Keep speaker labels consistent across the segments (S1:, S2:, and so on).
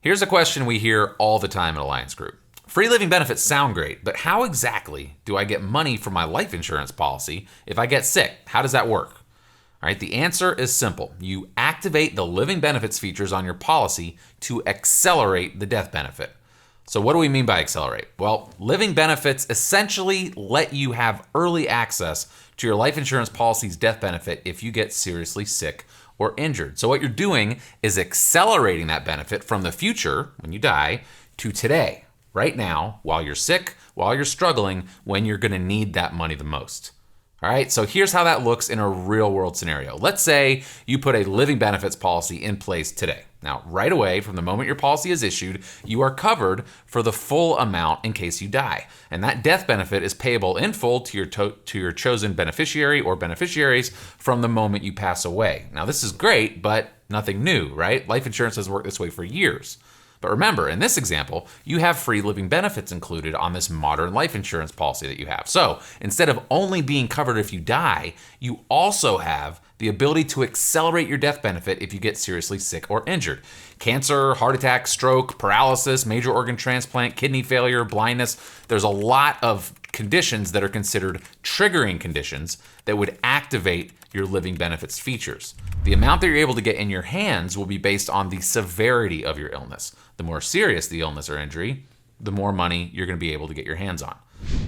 S1: Here's a question we hear all the time at Alliance Group. Free living benefits sound great, but how exactly do I get money from my life insurance policy if I get sick? How does that work? All right, the answer is simple. You activate the living benefits features on your policy to accelerate the death benefit. So what do we mean by accelerate? Well, living benefits essentially let you have early access to your life insurance policy's death benefit if you get seriously sick or injured. So what you're doing is accelerating that benefit from the future, when you die, to today, right now, while you're sick, while you're struggling, when you're gonna need that money the most. All right, so here's how that looks in a real world scenario. Let's say you put a living benefits policy in place today. Now, right away, from the moment your policy is issued, you are covered for the full amount in case you die. And that death benefit is payable in full to your chosen beneficiary or beneficiaries from the moment you pass away. Now, this is great, but nothing new, right? Life insurance has worked this way for years. But remember, in this example, you have free living benefits included on this modern life insurance policy that you have. So instead of only being covered if you die, you also have the ability to accelerate your death benefit if you get seriously sick or injured. Cancer, heart attack, stroke, paralysis, major organ transplant, kidney failure, blindness. There's a lot of conditions that are considered triggering conditions that would activate your living benefits features. The amount that you're able to get in your hands will be based on the severity of your illness. The more serious the illness or injury, the more money you're going to be able to get your hands on.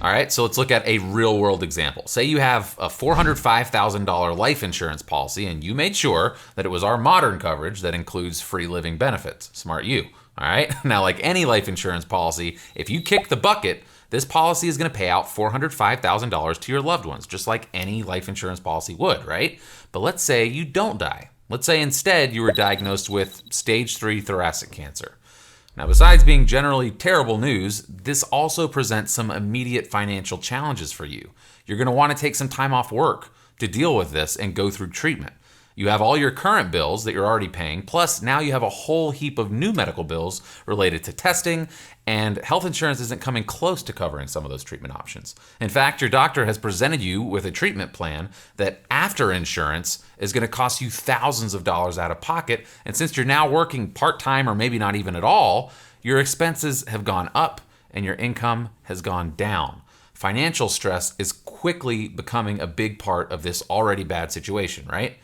S1: All right, so let's look at a real world example. Say you have a $405,000 life insurance policy and you made sure that it was our modern coverage that includes free living benefits. Smart you. All right, now like any life insurance policy, if you kick the bucket, this policy is going to pay out $405,000 to your loved ones, just like any life insurance policy would, right? But let's say you don't die. Let's say instead you were diagnosed with stage 3 thoracic cancer. Now, besides being generally terrible news, this also presents some immediate financial challenges for you. You're going to want to take some time off work to deal with this and go through treatment. You have all your current bills that you're already paying, plus now you have a whole heap of new medical bills related to testing, and health insurance isn't coming close to covering some of those treatment options. In fact, your doctor has presented you with a treatment plan that after insurance is going to cost you thousands of dollars out of pocket, and since you're now working part-time or maybe not even at all, your expenses have gone up and your income has gone down. Financial stress is quickly becoming a big part of this already bad situation, right?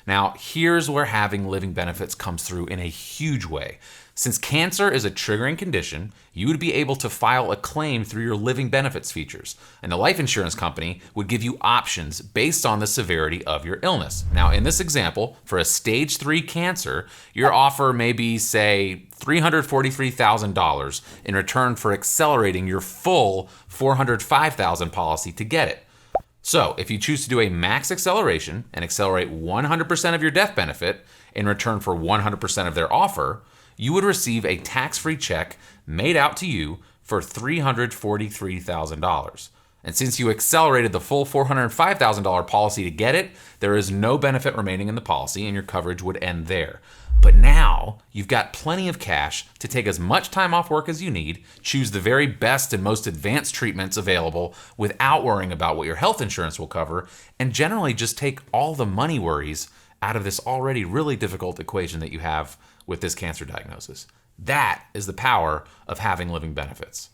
S1: Now, here's where having living benefits comes through in a huge way. Since cancer is a triggering condition, you would be able to file a claim through your living benefits features, and the life insurance company would give you options based on the severity of your illness. Now, in this example, for a stage 3 cancer, your offer may be, say, $343,000 in return for accelerating your full $405,000 policy to get it. So, if you choose to do a max acceleration and accelerate 100% of your death benefit in return for 100% of their offer, you would receive a tax-free check made out to you for $343,000. And since you accelerated the full $405,000 policy to get it, there is no benefit remaining in the policy and your coverage would end there. But now you've got plenty of cash to take as much time off work as you need, choose the very best and most advanced treatments available without worrying about what your health insurance will cover, and generally just take all the money worries out of this already really difficult equation that you have with this cancer diagnosis. That is the power of having living benefits.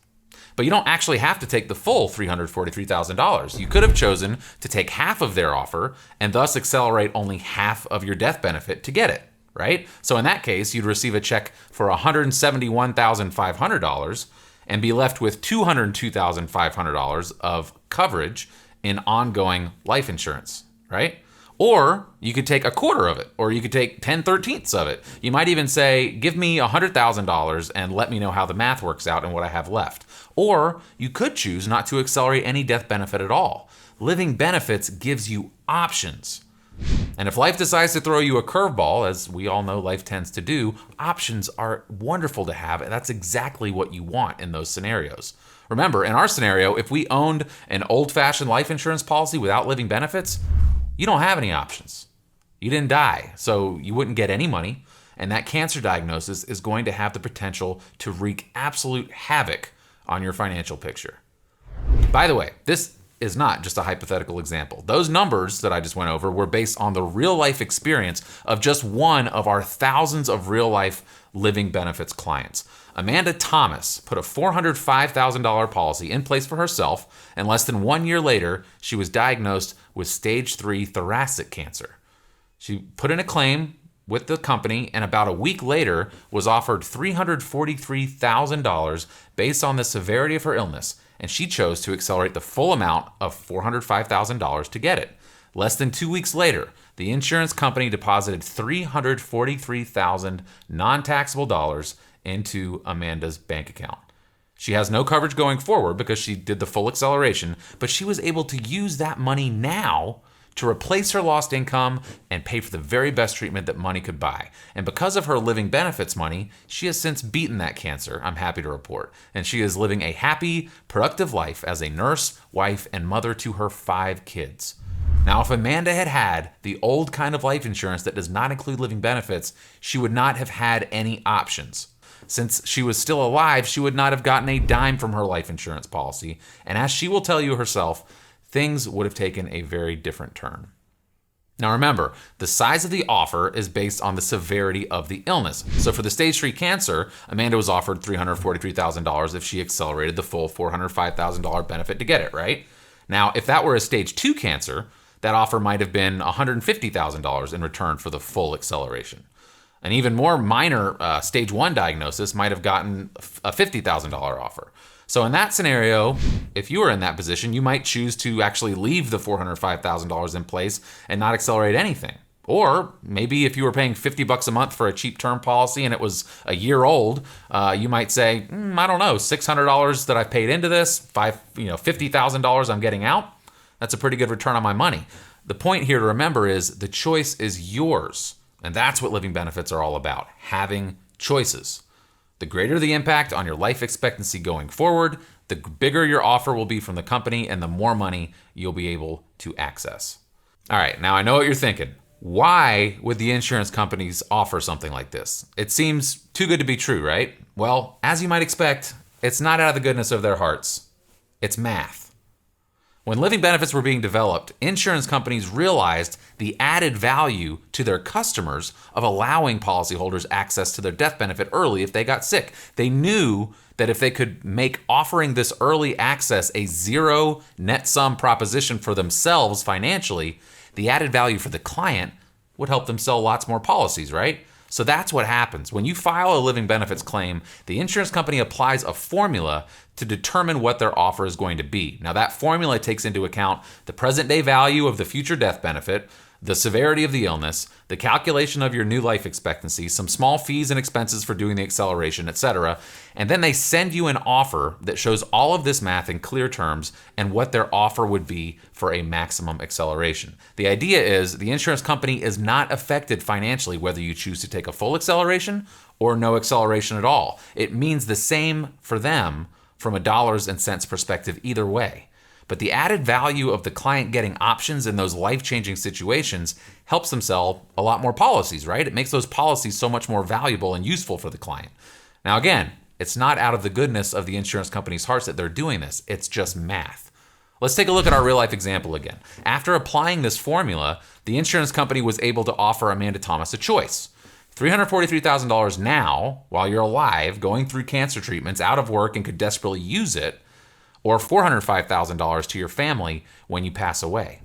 S1: But you don't actually have to take the full $343,000. You could have chosen to take half of their offer and thus accelerate only half of your death benefit to get it, right? So in that case, you'd receive a check for $171,500 and be left with $202,500 of coverage in ongoing life insurance, right? Or you could take a quarter of it, or you could take 10/13ths of it. You might even say, give me $100,000 and let me know how the math works out and what I have left. Or you could choose not to accelerate any death benefit at all. Living benefits gives you options. And if life decides to throw you a curveball, as we all know life tends to do, options are wonderful to have, and that's exactly what you want in those scenarios. Remember, in our scenario, if we owned an old-fashioned life insurance policy without living benefits, you don't have any options. You didn't die, so you wouldn't get any money, and that cancer diagnosis is going to have the potential to wreak absolute havoc on your financial picture. By the way, this is not just a hypothetical example. Those numbers that I just went over were based on the real-life experience of just one of our thousands of real-life living benefits clients. Amanda Thomas put a $405,000 policy in place for herself, and less than 1 year later, she was diagnosed with stage 3 thoracic cancer. She put in a claim with the company, and about a week later was offered $343,000 based on the severity of her illness, and she chose to accelerate the full amount of $405,000 to get it. Less than 2 weeks later, the insurance company deposited $343,000 non-taxable dollars into Amanda's bank account. She has no coverage going forward because she did the full acceleration, but she was able to use that money now to replace her lost income and pay for the very best treatment that money could buy. And because of her living benefits money, she has since beaten that cancer, I'm happy to report. And she is living a happy, productive life as a nurse, wife, and mother to her 5 kids. Now, if Amanda had had the old kind of life insurance that does not include living benefits, she would not have had any options. Since she was still alive, she would not have gotten a dime from her life insurance policy. And as she will tell you herself, things would have taken a very different turn. Now remember, the size of the offer is based on the severity of the illness. So for the stage 3 cancer, Amanda was offered $343,000 if she accelerated the full $405,000 benefit to get it, right? Now, if that were a stage 2 cancer, that offer might have been $150,000 in return for the full acceleration. An even more minor stage 1 diagnosis might have gotten a $50,000 offer. So in that scenario, if you were in that position, you might choose to actually leave the $405,000 in place and not accelerate anything. Or maybe if you were paying $50 a month for a cheap term policy and it was a year old, you might say, I don't know, $600 that I've paid into this, $50,000 I'm getting out. That's a pretty good return on my money. The point here to remember is the choice is yours. And that's what living benefits are all about, having choices. The greater the impact on your life expectancy going forward, the bigger your offer will be from the company and the more money you'll be able to access. All right, now I know what you're thinking. Why would the insurance companies offer something like this? It seems too good to be true, right? Well, as you might expect, it's not out of the goodness of their hearts. It's math. When living benefits were being developed, insurance companies realized the added value to their customers of allowing policyholders access to their death benefit early if they got sick. They knew that if they could make offering this early access a zero net sum proposition for themselves financially, the added value for the client would help them sell lots more policies, right? So that's what happens. When you file a living benefits claim, the insurance company applies a formula to determine what their offer is going to be. Now, that formula takes into account the present day value of the future death benefit, the severity of the illness, the calculation of your new life expectancy, some small fees and expenses for doing the acceleration, etc. And then they send you an offer that shows all of this math in clear terms and what their offer would be for a maximum acceleration. The idea is the insurance company is not affected financially whether you choose to take a full acceleration or no acceleration at all. It means the same for them from a dollars and cents perspective either way. But the added value of the client getting options in those life-changing situations helps them sell a lot more policies, right? It makes those policies so much more valuable and useful for the client. Now again, it's not out of the goodness of the insurance company's hearts that they're doing this. It's just math. Let's take a look at our real-life example again. After applying this formula, the insurance company was able to offer Amanda Thomas a choice. $343,000 now, while you're alive, going through cancer treatments, out of work, and could desperately use it, or $405,000 to your family when you pass away.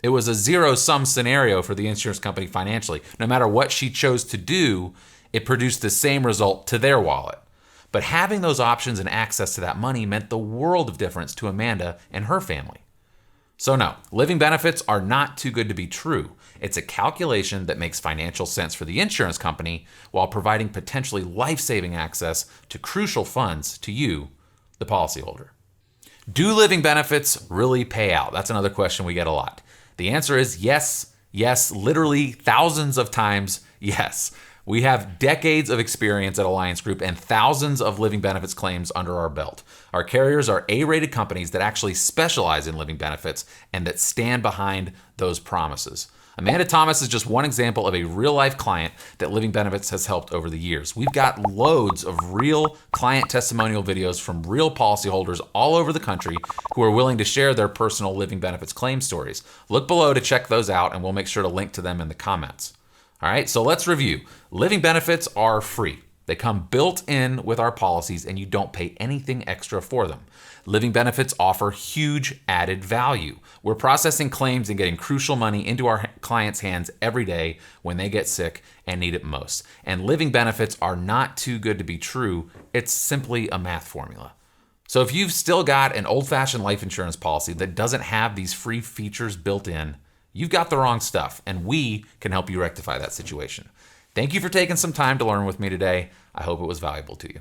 S1: It was a zero-sum scenario for the insurance company financially. No matter what she chose to do, it produced the same result to their wallet. But having those options and access to that money meant the world of difference to Amanda and her family. So no, living benefits are not too good to be true. It's a calculation that makes financial sense for the insurance company while providing potentially life-saving access to crucial funds to you, the policyholder. Do living benefits really pay out? That's another question we get a lot. The answer is yes, literally thousands of times yes. We have decades of experience at Alliance Group and thousands of living benefits claims under our belt. Our carriers are A-rated companies that actually specialize in living benefits and that stand behind those promises. Amanda Thomas is just one example of a real-life client that Living Benefits has helped over the years. We've got loads of real client testimonial videos from real policyholders all over the country who are willing to share their personal Living Benefits claim stories. Look below to check those out, and we'll make sure to link to them in the comments. All right, so let's review. Living benefits are free. They come built in with our policies and you don't pay anything extra for them. Living benefits offer huge added value. We're processing claims and getting crucial money into our clients' hands every day when they get sick and need it most. And living benefits are not too good to be true. It's simply a math formula. So if you've still got an old-fashioned life insurance policy that doesn't have these free features built in, you've got the wrong stuff, and we can help you rectify that situation. Thank you for taking some time to learn with me today. I hope it was valuable to you.